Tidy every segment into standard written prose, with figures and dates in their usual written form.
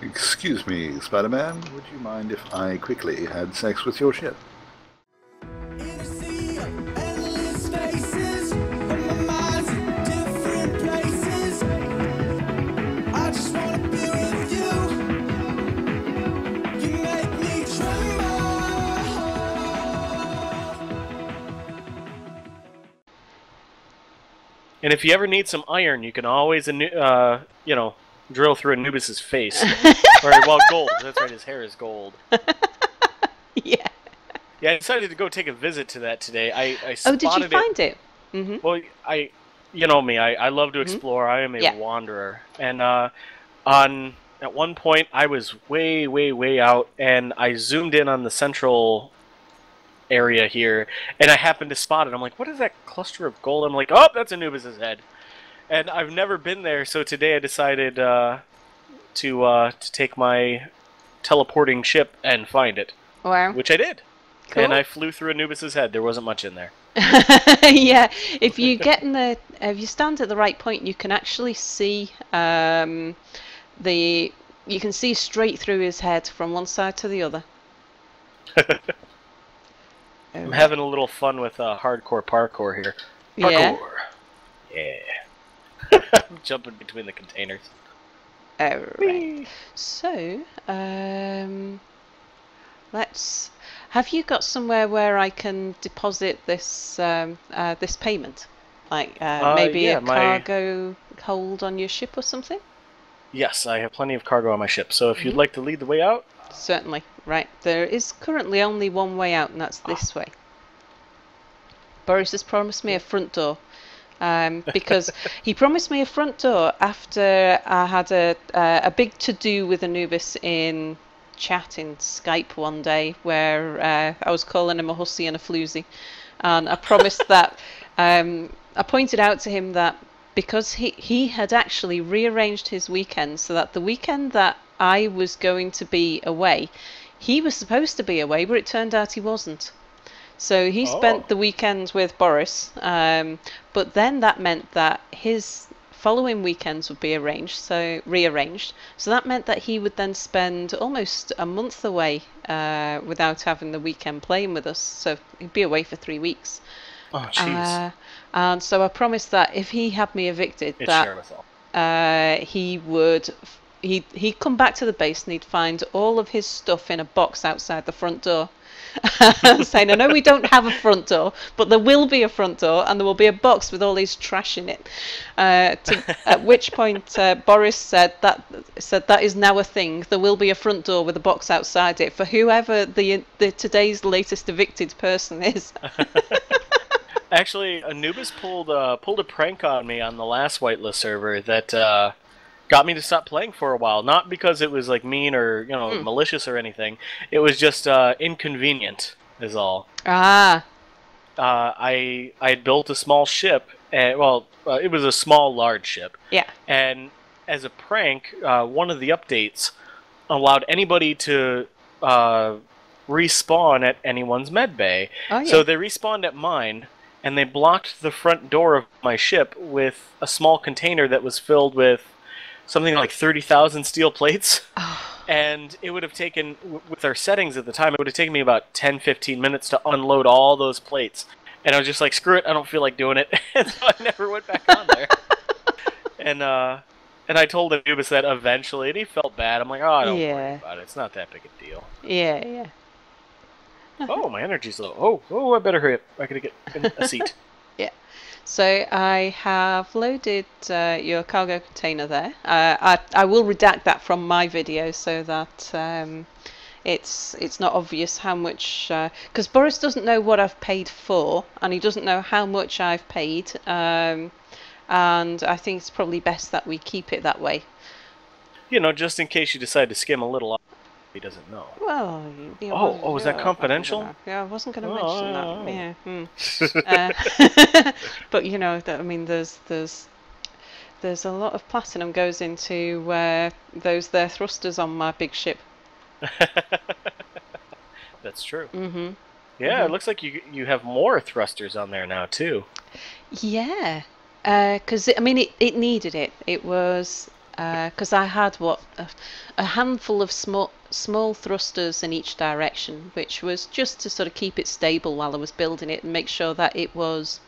Excuse me, Spider-Man, would you mind if I quickly had sex with your ship? And if you ever need some iron, you can always, drill through Anubis's face. Or, well, gold. That's right, his hair is gold. Yeah. Yeah, I decided to go take a visit to that today. I spotted did you find it? Mm-hmm. Well, you know me, I love to explore. I am a wanderer. And at one point, I was way, way, way out, and I zoomed in on the central area here, and I happened to spot it. I'm like, what is that cluster of gold? I'm like, oh, that's Anubis's head. And I've never been there, so today I decided to take my teleporting ship and find it. Wow. Which I did. Cool. And I flew through Anubis's head. There wasn't much in there. Yeah, if you stand at the right point, you can actually see you can see straight through his head from one side to the other. I'm having a little fun with hardcore parkour here. Parkour. Yeah. I'm jumping between the containers. Alright. So, have you got somewhere where I can deposit this this payment? Like maybe a cargo hold on your ship or something? Yes, I have plenty of cargo on my ship. So if you'd like to lead the way out. Certainly. Right. There is currently only one way out, and that's this way. Boris has promised me a front door. Because he promised me a front door after I had a big to-do with Anubis in chat in Skype one day, where I was calling him a hussy and a floozy, and I promised that I pointed out to him that because he had actually rearranged his weekend so that the weekend that I was going to be away, he was supposed to be away, but it turned out he wasn't. So he spent the weekend with Boris, but then that meant that his following weekends would be rearranged. So that meant that he would then spend almost a month away without having the weekend playing with us. So he'd be away for 3 weeks. Oh, jeez. And so I promised that if he had me evicted, he'd come back to the base and he'd find all of his stuff in a box outside the front door. Saying, I know we don't have a front door, but there will be a front door, and there will be a box with all his trash in it. At which point Boris said that is now a thing. There will be a front door with a box outside it for whoever the today's latest evicted person is. Actually, Anubis pulled a prank on me on the last whitelist server that got me to stop playing for a while. Not because it was like mean or malicious or anything. It was just inconvenient, is all. I had built a small ship, and it was a small large ship. Yeah. And as a prank, one of the updates allowed anybody to respawn at anyone's med bay. Oh, yeah. So they respawned at mine, and they blocked the front door of my ship with a small container that was filled with something like 30,000 steel plates. Oh. And it would have taken, with our settings at the time, it would have taken me about 10-15 minutes to unload all those plates. And I was just like, screw it, I don't feel like doing it. And so I never went back on there. And I told Anubis that eventually, and he felt bad. I'm like, oh, don't worry about it. It's not that big a deal. Yeah. Oh, my energy's low. Oh, I better hurry up. I gotta get a seat. Yeah. So I have loaded your cargo container there. I will redact that from my video so that it's not obvious how much, because Boris doesn't know what I've paid for, and he doesn't know how much I've paid, and I think it's probably best that we keep it that way. Just in case you decide to skim a little off, he doesn't know. Well, is that confidential? Yeah, I wasn't going to mention that. Yeah. But I mean, there's a lot of platinum goes into those there thrusters on my big ship. That's true. Mm-hmm. Yeah, It looks like you have more thrusters on there now too. Yeah, because it needed it. It was because I had a handful of small thrusters in each direction, which was just to sort of keep it stable while I was building it and make sure that it was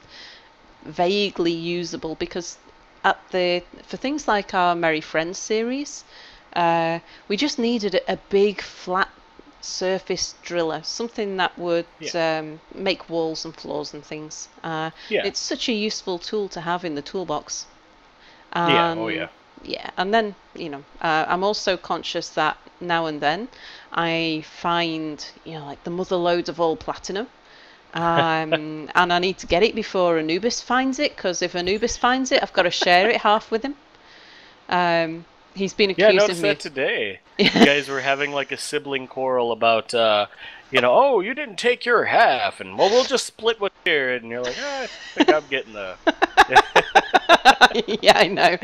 vaguely usable, because for things like our Merry Friends series, we just needed a big flat surface driller, something that would make walls and floors and things. It's such a useful tool to have in the toolbox. Yeah, and then, you know, I'm also conscious that now and then I find, you know, like the mother lode of all platinum. And I need to get it before Anubis finds it, because if Anubis finds it, I've got to share it half with him. He's been accused of me. Yeah, I noticed that today. You guys were having like a sibling quarrel about, you know, oh, you didn't take your half, and well, we'll just split what's here, and you're like, I think I'm getting the. Yeah, I know.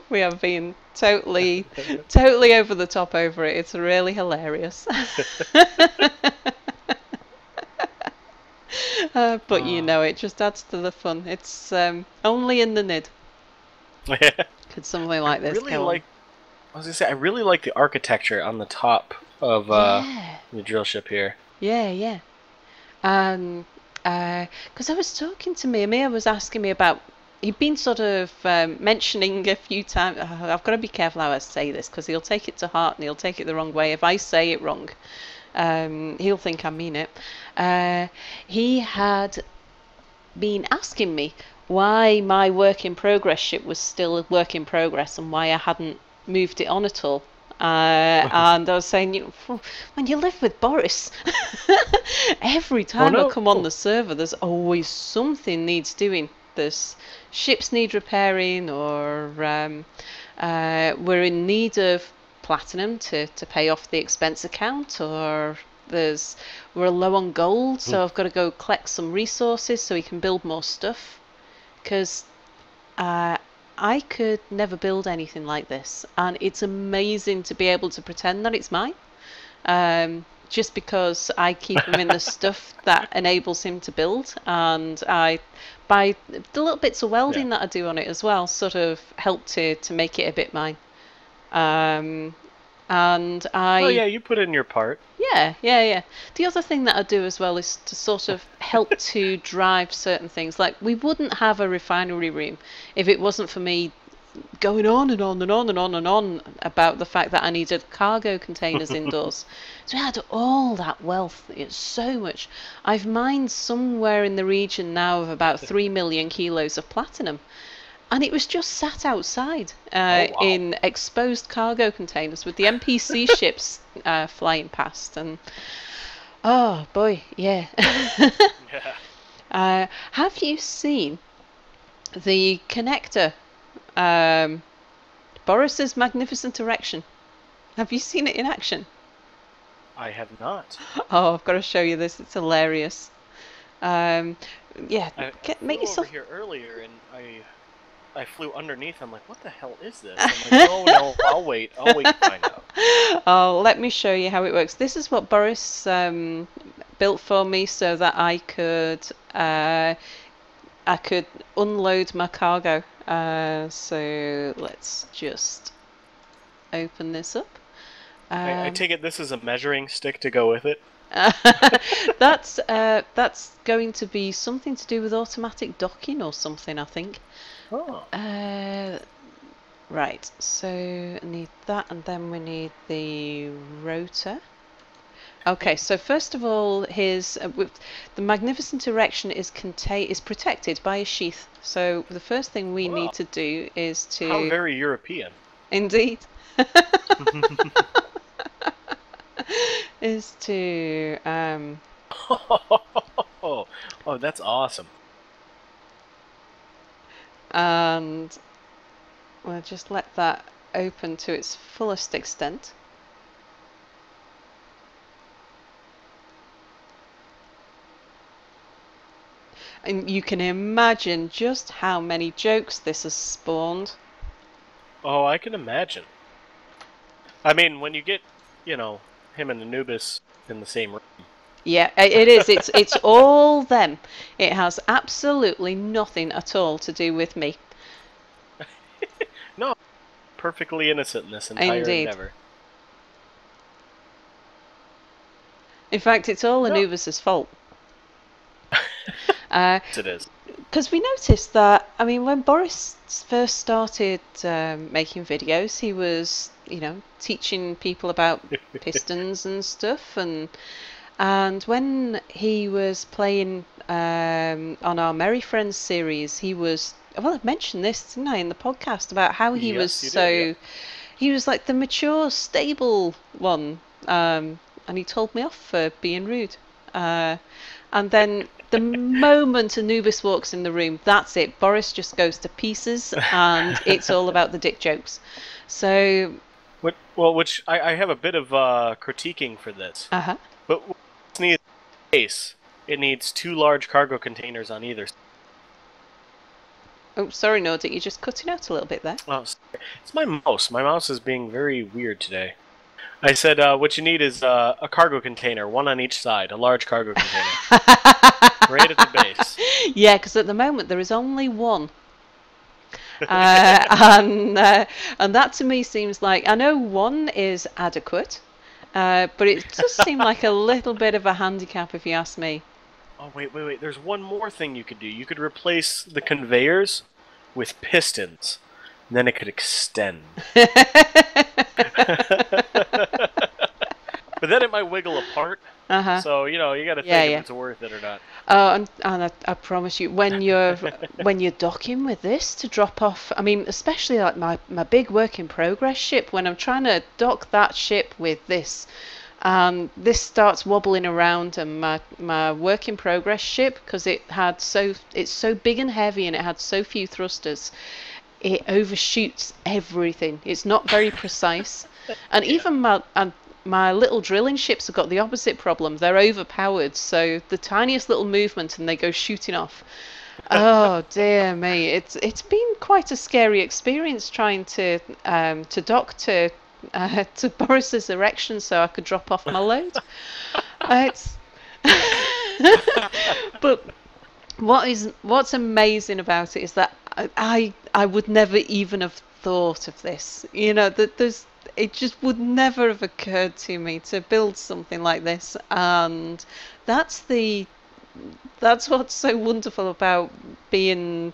We are being totally over the top over it. It's really hilarious. But you know, it just adds to the fun. It's only in the Nidd could something like this go on. I was gonna say, I really like the architecture on the top of the drill ship here. Yeah. Because I was talking to Mia was asking me about. He'd been sort of mentioning a few times. I've got to be careful how I say this, because he'll take it to heart and he'll take it the wrong way if I say it wrong. He'll think I mean it. He had been asking me why my work in progress ship was still a work in progress and why I hadn't moved it on at all. And I was saying, you know, when you live with Boris, every time I come on the server, there's always something needs doing. There's ships need repairing, or we're in need of platinum to pay off the expense account, or we're low on gold, so I've got to go collect some resources so we can build more stuff, because I could never build anything like this, and it's amazing to be able to pretend that it's mine, just because I keep him in the stuff that enables him to build, and by the little bits of welding that I do on it as well, sort of help to make it a bit mine. And you put in your part. Yeah. The other thing that I do as well is to sort of help to drive certain things. Like, we wouldn't have a refinery room if it wasn't for me going on and on and on and on and on about the fact that I needed cargo containers indoors. So I had all that wealth. It's so much. I've mined somewhere in the region now of about 3 million kilos of platinum. And it was just sat outside in exposed cargo containers with the NPC ships flying past. And oh boy, yeah. Have you seen the connector? Boris's magnificent erection. Have you seen it in action? I have not. Oh, I've got to show you this. It's hilarious. I make yourself over here earlier, and I flew underneath. I'm like, what the hell is this? I'm like, no, I'll wait to find out. Oh, let me show you how it works. This is what Boris built for me so that I could unload my cargo. So let's just open this up. I take it this is a measuring stick to go with it. That's going to be something to do with automatic docking or something, I think. Oh. Right, so I need that, and then we need the rotor. Okay, so first of all, the magnificent erection is protected by a sheath. So the first thing we need to do is to... How very European. Indeed. Is to... Oh, that's awesome. And we'll just let that open to its fullest extent. And you can imagine just how many jokes this has spawned. Oh, I can imagine. I mean, when you get, him and Anubis in the same room. Yeah, it is. It's all them. It has absolutely nothing at all to do with me. No, perfectly innocent in this entire endeavor. In fact, it's all Anubis's fault. It is. Because we noticed that, I mean, when Boris first started making videos, he was, you know, teaching people about pistons and stuff, and when he was playing on our Merry Friends series, he was, well, I mentioned this, didn't I, in the podcast, about how he was so, he was like the mature, stable one, and he told me off for being rude. And then the moment Anubis walks in the room, that's it. Boris just goes to pieces, and it's all about the dick jokes. So, which I have a bit of critiquing for this. But what it needs space. It needs 2 large cargo containers on either side. Oh, sorry, Nordic, you're just cutting out a little bit there. Oh, sorry. It's my mouse. My mouse is being very weird today. I said what you need is a cargo container, 1 on each side, a large cargo container. Right at the base. Yeah, because at the moment there is only 1. And that to me seems like, I know 1 is adequate, but it does seem like a little bit of a handicap if you ask me. Oh, wait. There's one more thing you could do. You could replace the conveyors with pistons. And then it could extend. But then it might wiggle apart. So, you know, you got to think if it's worth it or not. And I promise you, when you're docking with this to drop off, I mean, especially like my big work in progress ship, when I'm trying to dock that ship with this, this starts wobbling around, and my work in progress ship, because it's so big and heavy and it had so few thrusters, it overshoots everything. It's not very precise. And even my little drilling ships have got the opposite problem. They're overpowered, so the tiniest little movement and they go shooting off. Oh dear me, it's been quite a scary experience trying to dock to Boris's erection so I could drop off my load. But what's amazing about it is that I would never even have thought of this. You know, that it just would never have occurred to me to build something like this, and that's what's so wonderful about being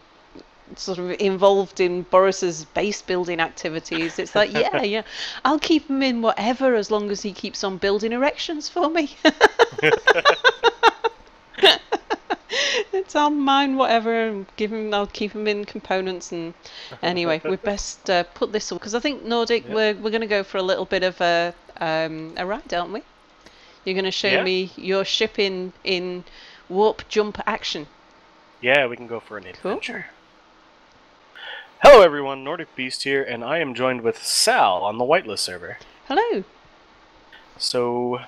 sort of involved in Boris's base building activities. It's like, yeah, I'll keep him in whatever as long as he keeps on building erections for me. It's all mine, whatever. I'll keep him in components. And anyway, we best put this on, because I think Nordic, we're going to go for a little bit of a ride, aren't we? You're going to show me your ship in warp jump action. Yeah, we can go for an adventure. Cool. Hello everyone, Nordic Beast here, and I am joined with Sal on the Whitelist server. Hello. So,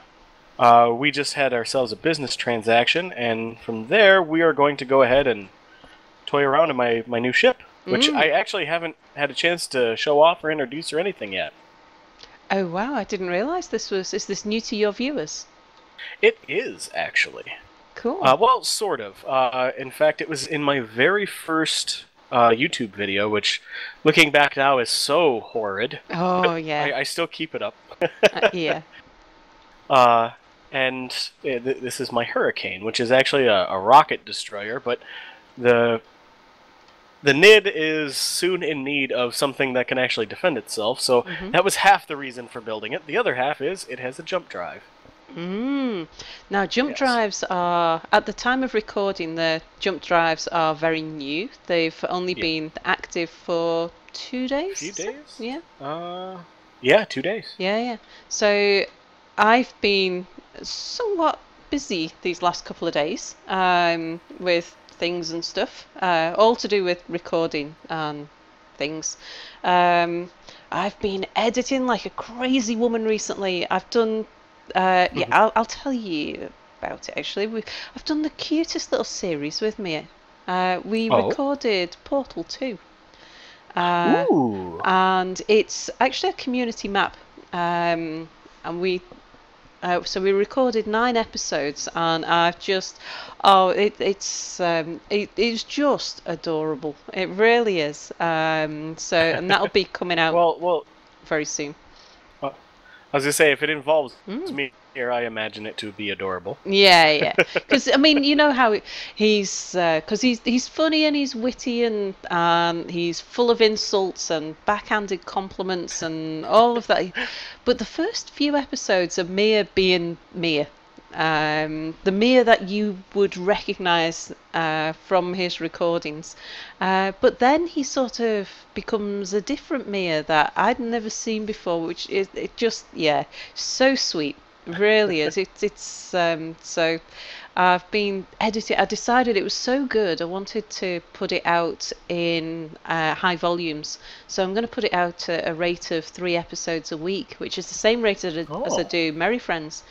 we just had ourselves a business transaction, and from there we are going to go ahead and toy around in my new ship, which I actually haven't had a chance to show off or introduce or anything yet. Oh wow, I didn't realise is this new to your viewers? It is, actually. Cool. Well, sort of. In fact, it was in my very first YouTube video, which, looking back now, is so horrid. Oh, yeah. I still keep it up. Yeah. And this is my Hurricane, which is actually a rocket destroyer, but the Nidd is soon in need of something that can actually defend itself, so that was half the reason for building it. The other half is it has a jump drive. Now, jump drives are, at the time of recording, the jump drives are very new. They've only been active for 2 days? A few days? Yeah. Yeah, 2 days. Yeah. So, I've been somewhat busy these last couple of days with things and stuff, all to do with recording and things. I've been editing like a crazy woman recently. I've done I'll tell you about it actually. I've done the cutest little series with Mia. We recorded Portal 2. And it's actually a community map. And So we recorded 9 episodes, and I've just, it's just adorable. It really is. And that'll be coming out very soon. I was gonna say, if it involves me here, I imagine it to be adorable. Yeah. Because I mean, you know how he's funny and he's witty and he's full of insults and backhanded compliments and all of that. But the first few episodes of Mia being Mia, the Mia that you would recognise from his recordings, but then he sort of becomes a different Mia that I'd never seen before, which is so sweet. Really is. So I've been editing. I decided it was so good I wanted to put it out in high volumes, so I'm going to put it out at a rate of 3 episodes a week, which is the same rate as I do Merry Friends.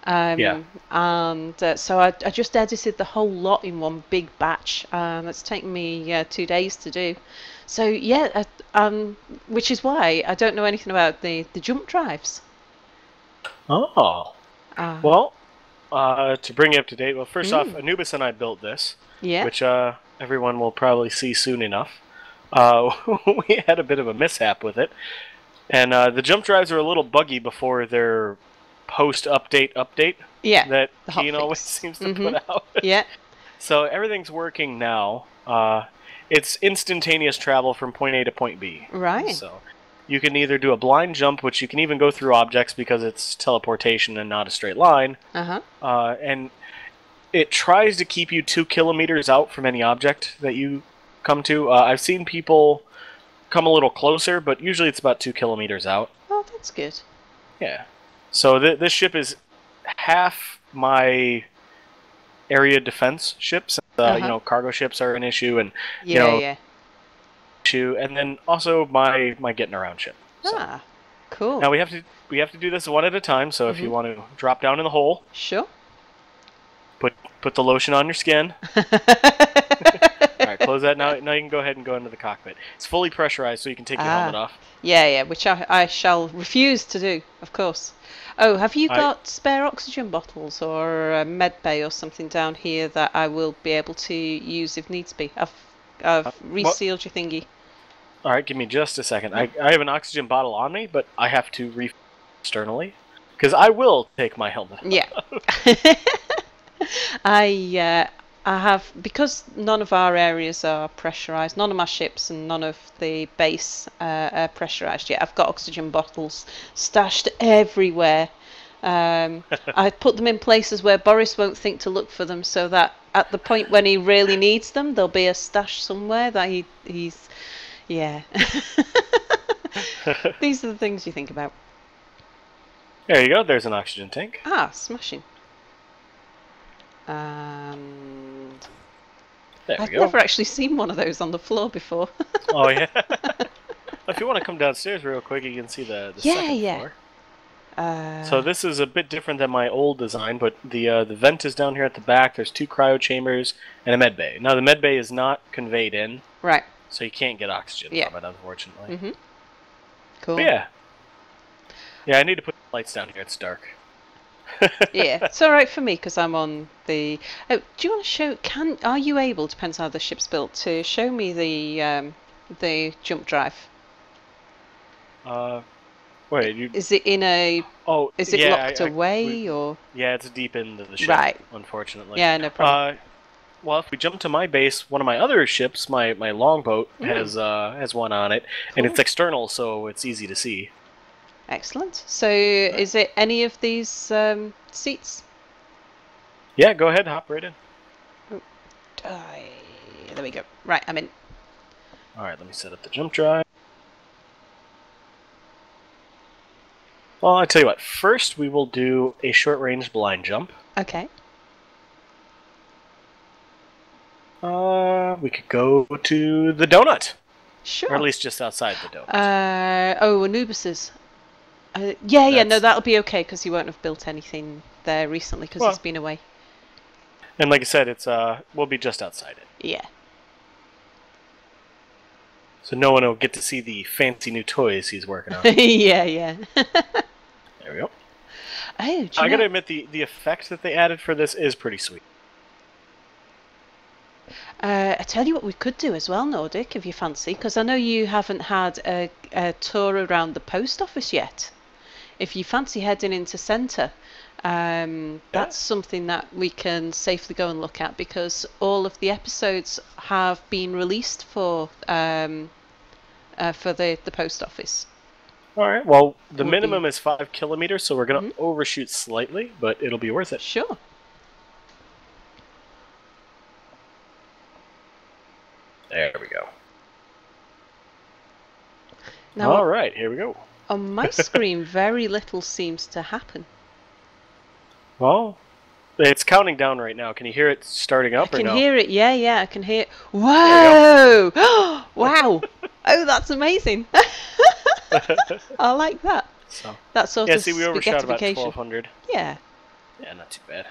And so I just edited the whole lot in one big batch. It's taken me 2 days to do. So which is why I don't know anything about the jump drives. Oh. Well, to bring you up to date, well, first off, Anubis and I built this, which everyone will probably see soon enough. We had a bit of a mishap with it, and the jump drives are a little buggy before their post-update update that Keen always seems to put out. So everything's working now. It's instantaneous travel from point A to point B. Right. So you can either do a blind jump, which you can even go through objects because it's teleportation and not a straight line. And it tries to keep you 2 kilometers out from any object that you come to. I've seen people come a little closer, but usually it's about 2 kilometers out. Oh, that's good. Yeah. So this ship is half my area defense ships. You know, cargo ships are an issue, and issue, and then also my getting around ship. So. Cool. Now we have to do this one at a time. So if you want to drop down in the hole, sure. Put the lotion on your skin. All right, close that. Now you can go ahead and go into the cockpit. It's fully pressurized, so you can take your helmet off. Yeah, which I shall refuse to do, of course. Oh, have you got spare oxygen bottles or a med bay or something down here that I will be able to use if needs be? I've resealed your thingy. All right, give me just a second. I have an oxygen bottle on me, but I have to refill externally because I will take my helmet off. Yeah. I have, because none of our areas are pressurized, none of my ships and none of the base are pressurized yet. I've got oxygen bottles stashed everywhere. I put them in places where Boris won't think to look for them, so that at the point when he really needs them, there'll be a stash somewhere that he's These are the things you think about. There you go. There's an oxygen tank. Smashing. And I've never actually seen one of those on the floor before. Oh yeah. If you want to come downstairs real quick, you can see the second floor. So this is a bit different than my old design, but the vent is down here at the back. There's 2 cryo chambers and a med bay. Now the med bay is not conveyed in, right? So you can't get oxygen from it, unfortunately. Cool. But yeah, I need to put the lights down here. It's dark. Yeah, it's all right for me because I'm on the. Oh, do you want to show? Are you able? Depends how the ship's built. To show me the jump drive. Wait. Is it in a? Oh, is it locked away or? Yeah, it's deep into the ship. Right. Unfortunately. Yeah, no problem. Well, if we jump to my base, one of my other ships, my longboat, has one on it, and it's external, so it's easy to see. Excellent. So, is it any of these seats? Yeah, go ahead, hop right in. Oh, there we go. Right, I'm in. All right, let me set up the jump drive. Well, I tell you what. First, we will do a short-range blind jump. Okay. We could go to the donut. Sure. Or at least just outside the donut. Anubis's. No, that'll be okay because you won't have built anything there recently because he's been away. And like I said, it's we'll be just outside it. Yeah. So no one will get to see the fancy new toys he's working on. Yeah. There we go. Oh, I gotta admit, the effect that they added for this is pretty sweet. I tell you what we could do as well, Nordic, if you fancy, because I know you haven't had a tour around the post office yet. If you fancy heading into centre, that's something that we can safely go and look at, because all of the episodes have been released for the post office. All right. Well, the minimum is 5 kilometers, so we're gonna overshoot slightly, but it'll be worth it. Sure. There we go. Now, all right, here we go. On my screen, very little seems to happen. Well, it's counting down right now. Can you hear it starting up or no? I can hear it. Yeah, I can hear it. Whoa! Wow! Oh, that's amazing. I like that. So. That sort of see, we overshot about spaghettification. 1,200. Yeah. Yeah, not too bad.